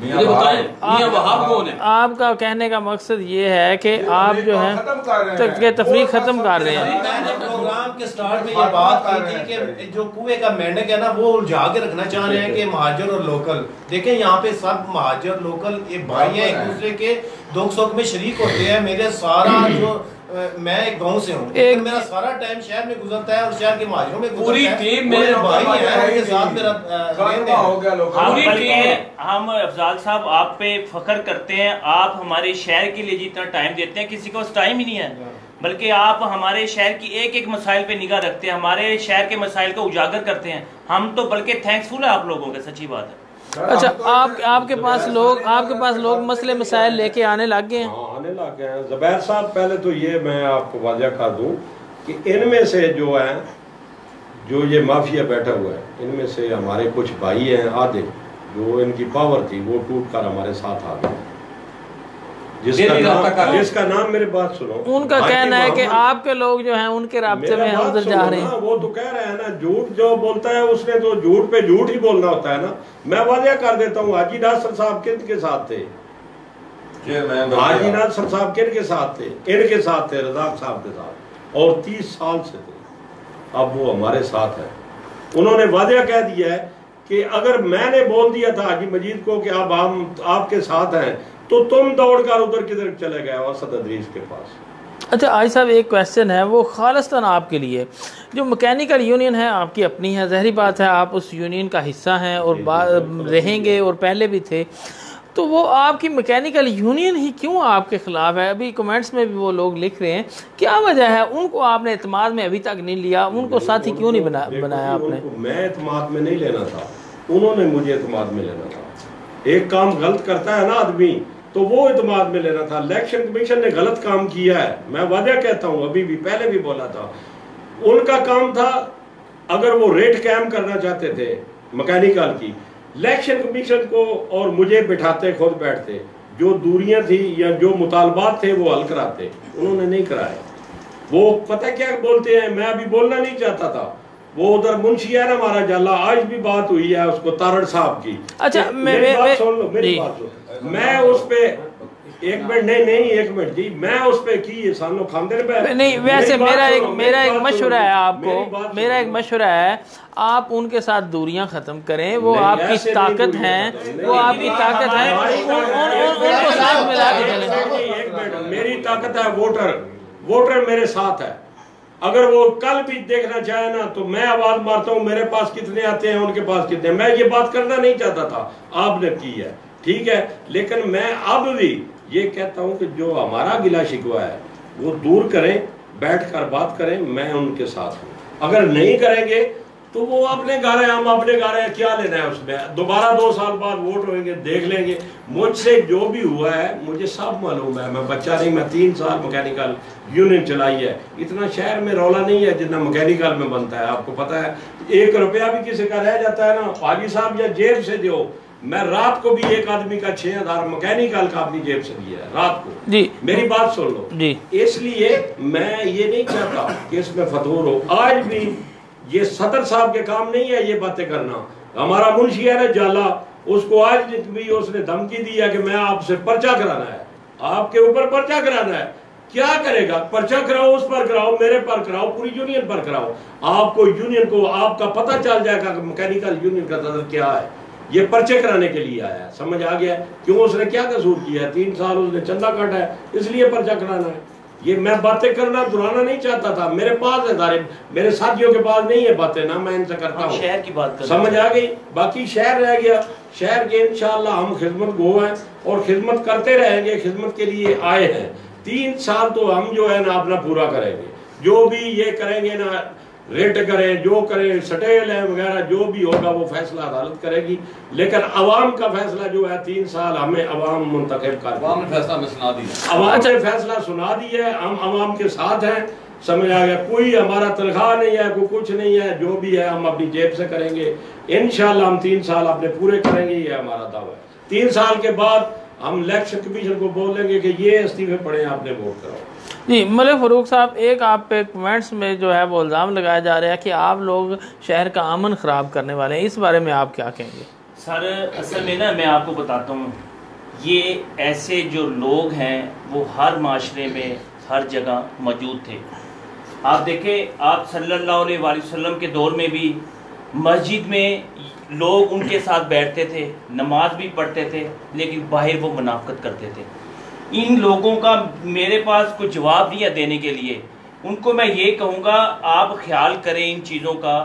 مجھے بتائیں. میاں وہاب کون ہے؟ آپ کا کہنے کا مقصد یہ ہے کہ آپ جو ہیں تفریق ختم کر رہے ہیں. میں نے پروگرام کے سٹارٹ میں یہ بات کی تھی کہ جو کنویں کا مینڈک ہے نا وہ الجھا کے رکھنا چاہ رہے ہیں کہ مہاجر اور لوکل. دیکھیں یہاں پہ سب مہاجر لوکل یہ بھائی ہیں، ایک دوسرے کے دکھ سکھ میں شریک ہوتے ہیں. میرے سارا جو میں ایک گاؤں سے ہوں، لیکن میرا سارا ٹائم شہر میں گزرتا ہے اور شہر کے مہاجروں میں گزرتا ہے. پوری ٹیم میرے بھائی ہیں، ان کے ساتھ میرا ہو گیا لوگ. ہم افضال صاحب آپ پہ فخر کرتے ہیں، آپ ہمارے شہر کے لیے جتنا ٹائم دیتے ہیں کسی کو اس ٹائم ہی نہیں ہے، بلکہ آپ ہمارے شہر کی ایک ایک مسائل پہ نگاہ رکھتے ہیں، ہمارے شہر کے مسائل کو اجاگر کرتے ہیں. ہم تو بلکہ تھینکس فل ہے آپ لوگوں کے، سچی بات ہے. اچھا آپ کے پاس لوگ مسئلے مسائل لے کے آنے لگ گئے ہیں؟ ہاں آنے لگ گئے ہیں. زبیر صاحب پہلے تو یہ میں آپ کو واضح کر دوں کہ ان میں سے جو ہیں جو یہ مافیا بیٹھا ہوا ہے، ان میں سے ہمارے کچھ بھائی ہیں آدھے جو ان کی پاور تھی وہ ٹوٹ کر ہمارے ساتھ آ گئے. جس کا نام میرے بات سنو، ان کا کہنا ہے کہ آپ کے لوگ جو ہیں ان کے رابطے میں ادھر جا رہے ہیں. وہ تو کہہ رہے ہیں نا جھوٹ جو بولتا ہے اس نے تو جھوٹ پہ جھوٹ ہی بولنا ہوتا ہے نا. میں واضح کر دیتا ہوں، حاجی ناصر صاحب کن کے ساتھ تھے؟ حاجی ناصر صاحب کن کے ساتھ تھے؟ ان کے ساتھ تھے، رزاق صاحب کے ساتھ، اور 30 سال سے تھے. اب وہ ہمارے ساتھ ہے. انہوں نے واضح کہہ دیا ہے کہ اگر میں نے بول دیا تھا حاجی مجید کو کہ اب ہم آپ کے ساتھ ہیں تو تم دوڑ کر ادھر کدھر چلے گئے اسد ادریس کے پاس. اچھا آج صاحب ایک کویسچن ہے وہ خالصتاً آپ کے لیے. جو مکینیکل یونین ہے آپ کی اپنی ہے، ظاہری بات ہے آپ اس یونین کا حصہ ہیں اور رہیں گے اور پہلے بھی تھے، تو وہ آپ کی مکینیکل یونین ہی کیوں آپ کے خلاف ہے؟ ابھی کمنٹس میں بھی وہ لوگ لکھ رہے ہیں کیا وجہ ہے؟ ان کو آپ نے اعتماد میں ابھی تک نہیں لیا، ان کو ساتھی کیوں نہیں بنایا آپ نے؟ میں اعتماد میں نہیں لینا تھا، انہوں نے مجھے اعتماد میں لینا تھا. ایک کام غلط کرتا ہے نا آدمی تو وہ اعتماد میں لینا تھا. الیکشن کمیشن نے غلط کام کیا ہے، میں واضح کہتا ہوں، ابھی بھی پہلے بھی بولا تھا. ان کا کام تھا اگر وہ ریٹ قائم کرنا چاہتے تھے مکینیکل کی، الیکشن کمیشن کو اور مجھے بٹھاتے، خود بیٹھتے، جو دوریاں تھی یا جو مطالبات تھے وہ حل کراتے. انہوں نے نہیں کرائے. وہ پتہ کیا بولتے ہیں، میں ابھی بولنا نہیں چاہتا تھا، وہ ادھر منشی ہے نا ہمارا جالا، آج بھی بات ہوئی ہے اس کو تارڑ صاحب کی. اچھا میری بات سن لو، میری بات سن. میں اس پہ ایک منٹ نہیں ایک منٹ جی، میں اس پہ کی سانو کھاندے نہیں. ویسے میرا ایک مشورہ ہے آپ کو، میرا ایک مشورہ ہے آپ ان کے ساتھ دوریاں ختم کریں. وہ آپ کی طاقت ہیں، وہ آپ کی طاقت ہے، ان کو ساتھ ملا کے چلیں. ایک منٹ، میری طاقت ہے ووٹر میرے ساتھ ہے. اگر وہ کل بھی دیکھنا چاہے نا تو میں آواز مارتا ہوں میرے پاس کتنے آتے ہیں، ان کے پاس کتنے. میں یہ بات کرنا نہیں چاہتا تھا، آپ نے کی ہے ٹھیک ہے، لیکن میں اب بھی یہ کہتا ہوں کہ جو ہمارا گلہ شکوہ ہے وہ دور کریں، بیٹھ کر بات کریں. میں ان کے ساتھ ہوں. اگر نہیں کریں گے تو وہ اپنے گھر ہیں، ہم اپنے گھر ہیں، کیا لینا ہے اس میں؟ دوبارہ 2 سال بعد ووٹ ہوئیں گے، دیکھ لیں گے. مجھ سے جو بھی ہوا ہے مجھے سب معلوم ہے. میں بچہ نہیں، میں 3 سال مکینیکل یونین چلائی ہے. اتنا شہر میں رولا نہیں ہے جتنا مکینیکل میں بنتا ہے. آپ کو پتا ہے 1 روپیہ بھی کسی کا رہ جاتا ہے نا حاجی صاحب یا جیب سے دو. میں رات کو بھی ایک آدمی کا 6000 مکینیکل کا اپنی جیب سے دیا ہے رات کو. جی میری بات سن لو جی. اس لیے میں یہ نہیں چاہتا کہ اس میں فتور ہو. آج بھی یہ صدر صاحب کے کام نہیں ہے یہ باتیں کرنا. ہمارا منشی ہے نا جالا، اس کو آج بھی اس نے دھمکی دی ہے کہ میں آپ سے پرچہ کرانا ہے، آپ کے اوپر پرچہ کرانا ہے. کیا کرے گا؟ پرچہ کراؤ، اس پر کراؤ، میرے پر کراؤ، پوری یونین پر کراؤ. آپ کو یونین کو آپ کا پتہ چل جائے گا کہ مکینیکل یونین کا نظر کیا ہے. یہ پرچے کرانے کے لیے آیا ہے. سمجھ آ گیا کیوں اس نے کیا قصور کیا ہے؟ 3 سال اس نے چندہ کاٹا ہے، اس لیے پرچہ کرانا ہے. یہ میں باتیں کرنا دہرانا نہیں چاہتا تھا، میرے پاس ہے دارے، میرے ساتھیوں کے پاس نہیں ہے باتیں، نہ میں ان سے کرتا ہوں، شہر کی بات کریں، سمجھ آ گئی؟ باقی شہر رہ گیا، شہر کے انشاءاللہ ہم خدمت گو ہیں اور خدمت کرتے رہیں گے، خدمت کے لیے آئے ہیں۔ 3 سال تو ہم جو ہے نا اپنا پورا کریں گے، جو بھی یہ کریں گے نا، ریٹ کریں جو کریں، سٹیل ہے وغیرہ جو بھی ہوگا وہ فیصلہ عدالت کرے گی، لیکن عوام کا فیصلہ جو ہے 3 سال ہمیں عوام منتخب کر عوام نے فیصلہ میں سنا دیا، عوام نے فیصلہ سنا دی ہے، ہم عوام کے ساتھ ہیں، سمجھ آ گیا؟ کوئی ہمارا تنخواہ نہیں ہے، کوئی کچھ نہیں ہے، جو بھی ہے ہم اپنی جیب سے کریں گے انشاءاللہ۔ ہم 3 سال اپنے پورے کریں گے، یہ ہمارا دعویٰ ہے۔ 3 سال کے بعد ہم الیکشن کمیشن کو بول دیں گے کہ یہ استعفے پڑے، آپ نے ووٹ کراؤ۔ جی ملک فاروق صاحب، ایک آپ پہ کمنٹس میں جو ہے وہ الزام لگایا جا رہا ہے کہ آپ لوگ شہر کا امن خراب کرنے والے ہیں، اس بارے میں آپ کیا کہیں گے؟ سر اصل میں نا میں آپ کو بتاتا ہوں، یہ ایسے جو لوگ ہیں وہ ہر معاشرے میں ہر جگہ موجود تھے۔ آپ دیکھیں، آپ صلی اللہ علیہ وآلہ وسلم کے دور میں بھی مسجد میں لوگ ان کے ساتھ بیٹھتے تھے، نماز بھی پڑھتے تھے، لیکن باہر وہ منافقت کرتے تھے۔ ان لوگوں کا میرے پاس کوئی جواب نہیں ہے دینے کے لیے، ان کو میں یہ کہوں گا آپ خیال کریں ان چیزوں کا۔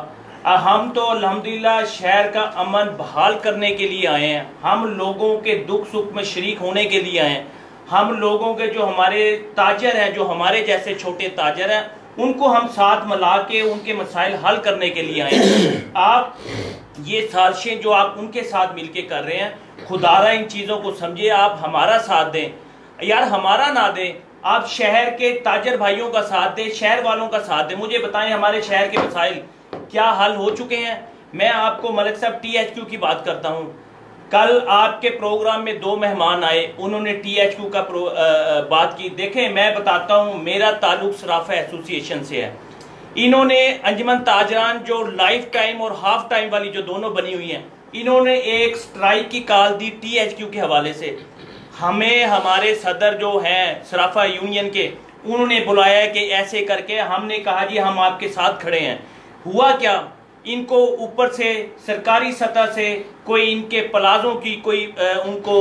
ہم تو الحمدللہ شہر کا امن بحال کرنے کے لیے آئے ہیں، ہم لوگوں کے دکھ سکھ میں شریک ہونے کے لیے آئے ہیں، ہم لوگوں کے جو ہمارے تاجر ہیں، جو ہمارے جیسے چھوٹے تاجر ہیں، ان کو ہم ساتھ ملا کے ان کے مسائل حل کرنے کے لیے آئے ہیں۔ آپ یہ سازشیں جو آپ ان کے ساتھ مل کے کر رہے ہیں، خدا را ان چیزوں کو سمجھے، آپ ہمارا ساتھ دیں، یار ہمارا نہ دیں، آپ شہر کے تاجر بھائیوں کا ساتھ دیں، شہر والوں کا ساتھ دیں۔ مجھے بتائیں ہمارے شہر کے مسائل کیا حل ہو چکے ہیں؟ میں آپ کو ملک صاحب ٹی ایچ کیو کی بات کرتا ہوں۔ کل آپ کے پروگرام میں 2 مہمان آئے، انہوں نے ٹی ایچ کیو کا بات کی۔ دیکھیں میں بتاتا ہوں، میرا تعلق صرافہ ایسوسی ایشن سے ہے۔ انہوں نے انجمن تاجران جو لائف ٹائم اور ہاف ٹائم والی جو دونوں بنی ہوئی ہیں، انہوں نے ایک سٹرائک کی کال دی ٹی ایچ کیو کے حوالے سے۔ ہمیں ہمارے صدر جو ہیں صرافہ یونین کے، انہوں نے بلایا کہ ایسے کر کے، ہم نے کہا جی ہم آپ کے ساتھ کھڑے ہیں۔ ہوا کیا، ان کو اوپر سے سرکاری سطح سے کوئی ان کے پلازوں کی کوئی ان کو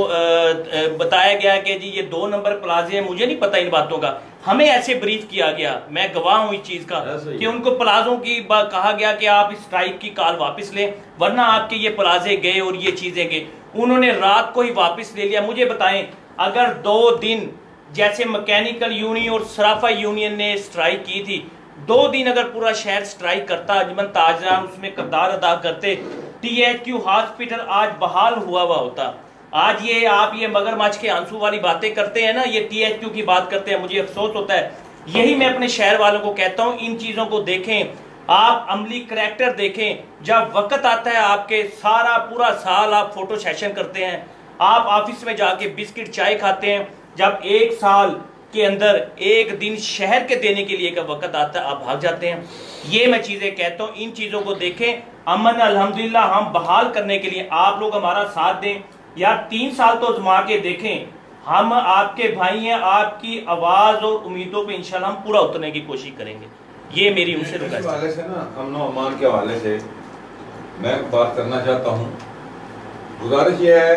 بتایا گیا کہ جی یہ 2 نمبر پلازے ہیں، مجھے نہیں پتہ ان باتوں کا، ہمیں ایسے بریف کیا گیا، میں گواہ ہوں اس چیز کا کہ ان کو پلازوں کی کہا گیا کہ آپ اس اسٹرائک کی کال واپس لیں ورنہ آپ کے یہ پلازے گئے اور یہ چیزیں گئے۔ انہوں نے رات کو ہی واپس لے لیا۔ مجھے بتائیں اگر 2 دن جیسے مکینیکل یونین اور صرافہ یونین نے اسٹرائک کی تھی، 2 دن اگر پورا شہر اسٹرائک کرتا، انجمن تاجران اس میں کردار ادا کرتے، ٹی ایچ کیو ہاسپٹل آج بحال ہوا ہوتا۔ آج یہ آپ یہ مگر مچھ کے آنسو والی باتیں کرتے ہیں نا، یہ ٹی ایچ کیو کی بات کرتے ہیں، مجھے افسوس ہوتا ہے۔ یہی میں اپنے شہر والوں کو کہتا ہوں، ان چیزوں کو دیکھیں، آپ عملی کریکٹر دیکھیں۔ جب وقت آتا ہے آپ کے سارا پورا سال آپ فوٹو سیشن کرتے ہیں، آپ آفس میں جا کے بسکٹ چائے کھاتے ہیں، جب 1 سال کے اندر 1 دن شہر کے دینے کے لیے کا وقت آتا ہے آپ بھاگ جاتے ہیں۔ یہ میں چیزیں کہتا ہوں، ان چیزوں کو دیکھیں۔ امن الحمدللہ ہم بحال کرنے کے لیے آپ لوگ ہمارا ساتھ دیں، یا 3 سال تو آزما کے دیکھیں، ہم آپ کے بھائی ہیں، آپ کی آواز اور امیدوں پہ انشاءاللہ ہم پورا اترنے کی کوشش کریں گے۔ یہ میری ان سے اس حوالے سے نا امن و امان کے حوالے سے میں بات کرنا چاہتا ہوں۔ گزارش یہ ہے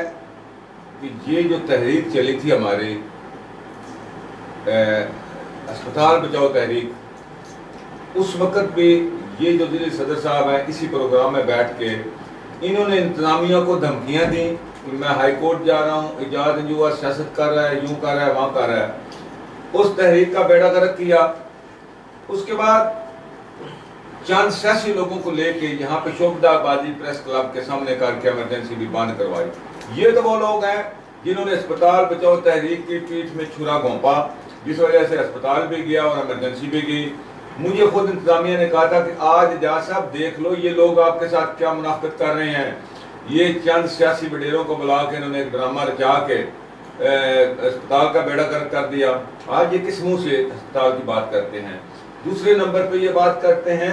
کہ یہ جو تحریک چلی تھی ہماری اسپتال بچاؤ تحریک، اس وقت بھی یہ جو ضلع صدر صاحب ہیں اسی پروگرام میں بیٹھ کے انہوں نے انتظامیہ کو دھمکیاں دیں کہ میں ہائی کورٹ جا رہا ہوں، اجازت انجوا سیاست کر رہا ہے، یوں کر رہا ہے، وہاں کر رہا ہے۔ اس تحریک کا بیڑا غرق کیا۔ اس کے بعد چند سیاسی لوگوں کو لے کے یہاں پہ شعبدہ آبادی پریس کلب کے سامنے کر کے ایمرجنسی بھی بند کروائی۔ یہ تو وہ لوگ ہیں جنہوں نے اسپتال بچاؤ تحریک کی پیٹھ میں چھرا گھونپا، جس وجہ سے اسپتال بھی گیا اور ایمرجنسی بھی گئی۔ مجھے خود انتظامیہ نے کہا تھا کہ آج اجاز صاحب دیکھ لو یہ لوگ آپ کے ساتھ کیا منافقت کر رہے ہیں۔ یہ چند سیاسی وڈیروں کو بلا کے انہوں نے ایک ڈرامہ رچا کے اسپتال کا بیڑا غرق کر دیا۔ آج یہ کس منہ سے اسپتال کی بات کرتے ہیں؟ دوسرے نمبر پہ یہ بات کرتے ہیں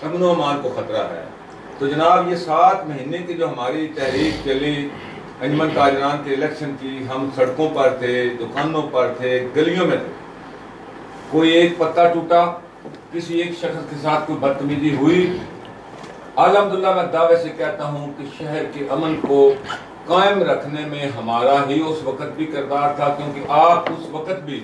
امن و امان کو خطرہ ہے۔ تو جناب یہ 7 مہینے کی جو ہماری تحریک چلی انجمن تاجران کے الیکشن کی، ہم سڑکوں پر تھے، دکانوں پر تھے، گلیوں میں تھے، کوئی ایک پتا ٹوٹا، کسی ایک شخص کے ساتھ کوئی بدتمیزی ہوئی، الحمدللہ میں دعوے سے کہتا ہوں کہ شہر کے امن کو قائم رکھنے میں ہمارا ہی اس وقت بھی کردار تھا، کیونکہ آپ اس وقت بھی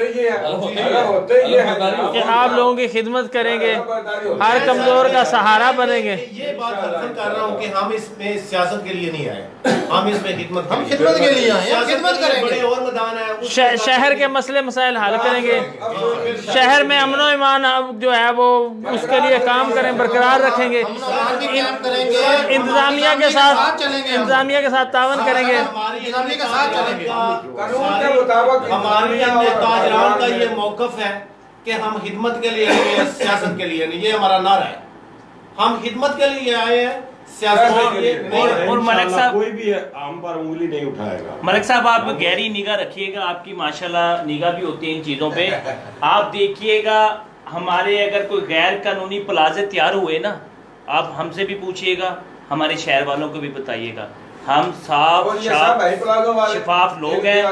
ہوتے ہی ہے، اگر ہوتے ہی ہے کہ آپ لوگوں کی خدمت کریں گے، ہر کمزور کا سہارا بنیں گے. یہ بات عرض کر رہا ہوں کہ ہم اس میں سیاست کے لیے نہیں آئے، ہم اس میں خدمت ہم خدمت کے لیے آئے ہیں، خدمت کریں بڑے گے. اور میدان ہے، شہر کے مسئلے مسائل حل کریں گے، شہر میں امن و امان جو ہے وہ اس کے لیے کام کریں، برقرار رکھیں گے، انتظامیہ کے ساتھ تعاون کریں گے. انتظامیہ کے ساتھ چلیں گے. قانون کے مطابق ہماری تاجران کا یہ موقف ہے کہ ہم خدمت کے لیے آئے ہیں، سیاست کے لیے نہیں. یہ ہمارا نعرہ ہے، ہم خدمت کے لیے آئے ہیں، سیاست کے لیے نہیں. اور ملک صاحب، کوئی بھی ہم پر انگلی نہیں اٹھائے گا. ملک صاحب آپ گہری نگاہ رکھیے گا، آپ کی ماشاءاللہ نگاہ بھی ہوتی ہے ان چیزوں پہ. آپ دیکھیے گا ہمارے اگر کوئی غیر قانونی پلازے تیار ہوئے نا، آپ ہم سے بھی پوچھئے گا، ہمارے شہر والوں کو بھی بتائیے گا. ہم صاف شفاف لوگ ہیں،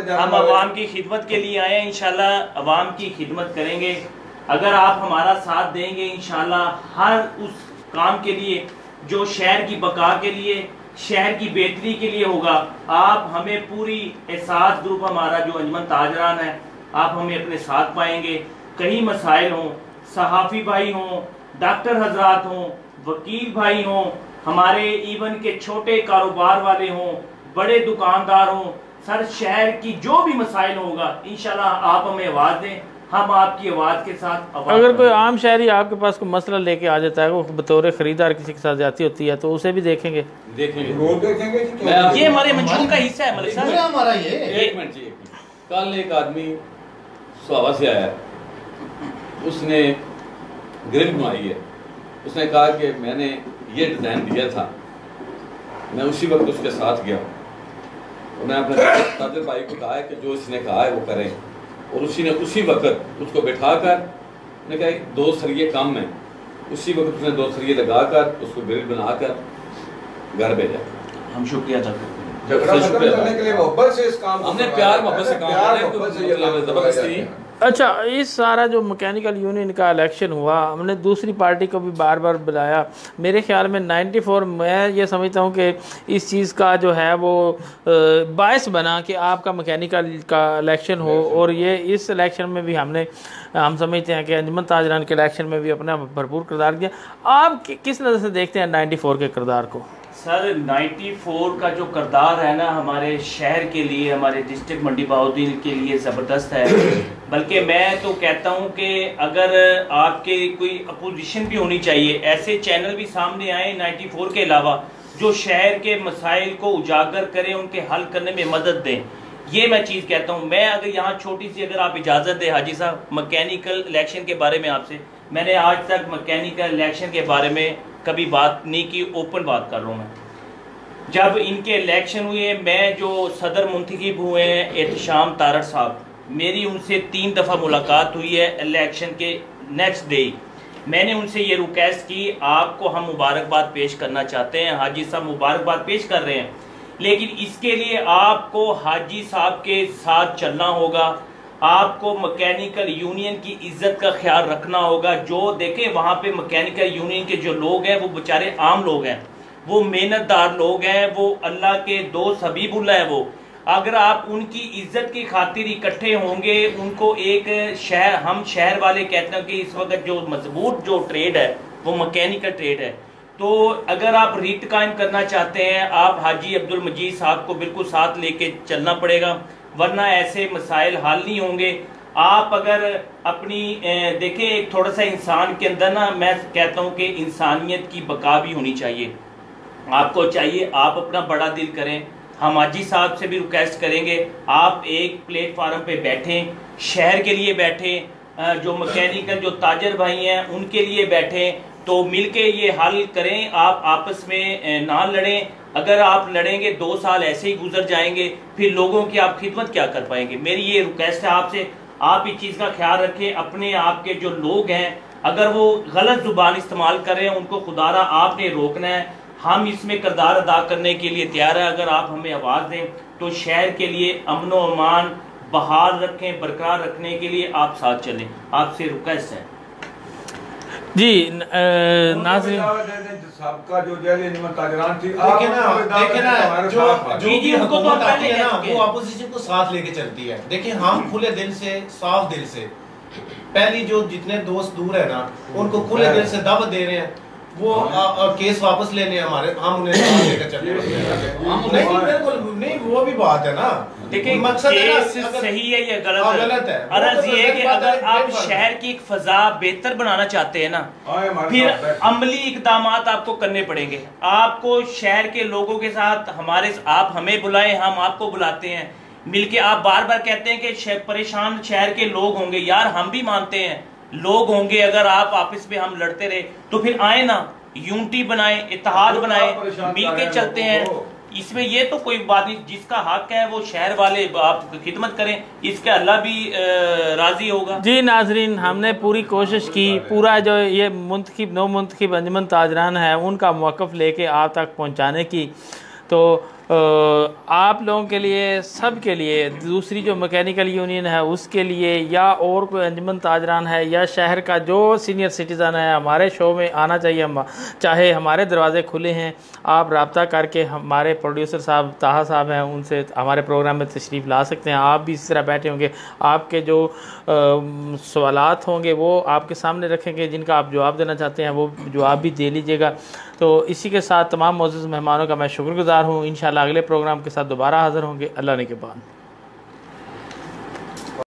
ہم عوام کی خدمت کے لیے آئے ہیں، انشاءاللہ عوام کی خدمت کریں گے. اگر آپ ہمارا ساتھ دیں گے انشاءاللہ ہر اس کام کے لیے جو شہر کی بقا کے لیے، شہر کی بہتری کے لیے ہوگا. آپ ہمیں پوری احساس گروپ ہمارا جو انجمن تاجران ہے، آپ ہمیں اپنے ساتھ پائیں گے. کئی مسائل ہوں، صحافی بھائی ہوں، ڈاکٹر حضرات ہوں، وکیل بھائی ہوں، ہمارے ایون کے چھوٹے کاروبار والے ہوں، بڑے دکاندار ہوں، سر شہر کی جو بھی مسائل ہوگا انشاءاللہ آپ ہمیں آواز دیں، ہم آپ کی آواز کے ساتھ. اگر کوئی عام شہری آپ کے پاس کوئی مسئلہ لے کے آ جاتا ہے، وہ بطور خریدار کسی کے ساتھ زیادتی ہوتی ہے، تو اسے بھی دیکھیں گے. یہ ہمارے منشور کا حصہ ہے ملک صاحب. ہمارا یہ ایک منٹ جی. کل ایک آدمی سوابا سے آیا، اس نے گرل بنوائی ہے. اس نے کہا کہ میں نے یہ ڈیزائن دیا تھا. میں اسی وقت اس کے ساتھ گیا اور میں اپنے تاجر بھائی کو کہا ہے کہ جو اس نے کہا ہے وہ کریں. اور اسی نے اسی وقت اس کو بٹھا کر نے کہا 2 سریے کم ہیں، اسی وقت اس نے 2 سریے لگا کر اس کو گرل بنا کر گھر بھیجا. ہم شکریہ ادا کرتے ہیں. جھگڑا ختم کرنے کے لیے محبت سے اس کام کو ہم نے پیار محبت سے کام کرنا ہے، زبردستی. اچھا، اس سارا جو مکینیکل یونین کا الیکشن ہوا، ہم نے دوسری پارٹی کو بھی بار بار بلایا. میرے خیال میں 94 میں یہ سمجھتا ہوں کہ اس چیز کا جو ہے وہ باعث بنا کہ آپ کا مکینیکل کا الیکشن ہو. اور یہ اس الیکشن میں بھی ہم سمجھتے ہیں کہ انجمن تاجران کے الیکشن میں بھی اپنا بھرپور کردار دیا. آپ کس نظر سے دیکھتے ہیں 94 کے کردار کو؟ سر 94 کا جو کردار ہے نا ہمارے شہر کے لیے، ہمارے ڈسٹرکٹ منڈی بہاؤالدین کے لیے زبردست ہے. بلکہ میں تو کہتا ہوں کہ اگر آپ کے کوئی اپوزیشن بھی ہونی چاہیے، ایسے چینل بھی سامنے آئے 94 کے علاوہ جو شہر کے مسائل کو اجاگر کریں، ان کے حل کرنے میں مدد دیں. یہ میں چیز کہتا ہوں. میں اگر یہاں چھوٹی سی اگر آپ اجازت دیں حاجی صاحب، مکینیکل الیکشن کے بارے میں آپ سے، میں نے آج تک مکینیکل الیکشن کے بارے میں کبھی بات نہیں کی، اوپن بات کر رہا ہوں. میں جب ان کے الیکشن ہوئے، میں جو صدر منتخب ہوئے ہیں احتشام تارڑ صاحب، میری ان سے 3 دفعہ ملاقات ہوئی ہے الیکشن کے نیکسٹ ڈے. میں نے ان سے یہ ریکویسٹ کی، آپ کو ہم مبارکباد پیش کرنا چاہتے ہیں، حاجی صاحب مبارکباد پیش کر رہے ہیں، لیکن اس کے لیے آپ کو حاجی صاحب کے ساتھ چلنا ہوگا، آپ کو مکینیکل یونین کی عزت کا خیال رکھنا ہوگا. جو دیکھیں وہاں پہ مکینیکل یونین کے جو لوگ ہیں وہ بیچارے عام لوگ ہیں، وہ محنت دار لوگ ہیں، وہ اللہ کے دوست حبیب اللہ ہے. وہ اگر آپ ان کی عزت کی خاطر اکٹھے ہوں گے، ان کو ایک شہر، ہم شہر والے کہتے ہیں کہ اس وقت جو مضبوط جو ٹریڈ ہے وہ مکینیکل ٹریڈ ہے. تو اگر آپ ریٹ قائم کرنا چاہتے ہیں، آپ حاجی عبد المجید صاحب کو بالکل ساتھ لے کے چلنا پڑے گا، ورنہ ایسے مسائل حل نہیں ہوں گے. آپ اگر اپنی دیکھیں ایک تھوڑا سا انسان کے اندر نا، میں کہتا ہوں کہ انسانیت کی بقا بھی ہونی چاہیے. آپ کو چاہیے آپ اپنا بڑا دل کریں. ہم حاجی صاحب سے بھی ریکویسٹ کریں گے، آپ ایک پلیٹ فارم پہ بیٹھیں، شہر کے لیے بیٹھیں، جو مکینیکل جو تاجر بھائی ہیں ان کے لیے بیٹھیں، تو مل کے یہ حل کریں. آپ آپس میں نہ لڑیں. اگر آپ لڑیں گے 2 سال ایسے ہی گزر جائیں گے، پھر لوگوں کی آپ خدمت کیا کر پائیں گے. میری یہ ریکویسٹ ہے آپ سے، آپ اس چیز کا خیال رکھیں. اپنے آپ کے جو لوگ ہیں اگر وہ غلط زبان استعمال کر رہے ہیں، ان کو خدا را آپ نے روکنا ہے. ہم اس میں کردار ادا کرنے کے لیے تیار ہیں. اگر آپ ہمیں آواز دیں تو شہر کے لیے امن و امان بحال رکھیں، برقرار رکھنے کے لیے آپ ساتھ چلیں. آپ سے ریکویسٹ ہے. جی ناظرین سابقہ جو جیلی انجمن تاجران تھی دیکھیں نا جو حکومت آتی ہے نا وہ اپوزیشن کو ساتھ لے کے چلتی ہے. دیکھیں ہم کھلے دل سے صاف دل سے پہلی جو جتنے دوست دور ہیں نا ان کو کھلے دل سے دعوت دے رہے ہیں وہ کیس واپس لینے ہمارے ہم انہیں ساتھ لے کر چلے بالکل نہیں وہ بھی بات ہے نا. دیکھیں کیس صحیح ہے یا غلط ہے. عرض یہ ہے کہ اگر آپ شہر کی ایک فضا بہتر بنانا چاہتے ہیں نا پھر عملی اقدامات آپ کو کرنے پڑیں گے. آپ کو شہر کے لوگوں کے ساتھ آپ ہمیں بلائیں ہم آپ کو بلاتے ہیں مل کے. آپ بار بار کہتے ہیں کہ پریشان شہر کے لوگ ہوں گے. یار ہم بھی مانتے ہیں لوگ ہوں گے. اگر آپ آپس میں ہم لڑتے رہے تو پھر آئیں نا یونٹی بنائیں اتحاد بنائیں مل کے چلتے ہیں. اس میں یہ تو کوئی بات نہیں. جس کا حق ہے وہ شہر والے آپ خدمت کریں اس کے اللہ بھی راضی ہوگا. جی ناظرین ہم نے پوری کوشش کی پورا جو یہ منتخب نو منتخب انجمن تاجران ہے ان کا موقف لے کے آپ تک پہنچانے کی. تو آپ لوگوں کے لیے سب کے لیے دوسری جو میکینیکل یونین ہے اس کے لیے یا اور کوئی انجمن تاجران ہے یا شہر کا جو سینئر سٹیزن ہے ہمارے شو میں آنا چاہیے. چاہے ہمارے دروازے کھلے ہیں آپ رابطہ کر کے ہمارے پروڈیوسر صاحب طاہا صاحب ہیں ان سے ہمارے پروگرام میں تشریف لا سکتے ہیں. آپ بھی اس طرح بیٹھے ہوں گے آپ کے جو سوالات ہوں گے وہ آپ کے سامنے رکھیں گے جن کا آپ جواب دینا چاہتے ہیں وہ جواب بھی دے لیجیے گا. تو اسی کے ساتھ تمام معزز مہمانوں کا میں شکر گزار ہوں. انشاءاللہ اگلے پروگرام کے ساتھ دوبارہ حاضر ہوں گے. اللہ نے کے بعد.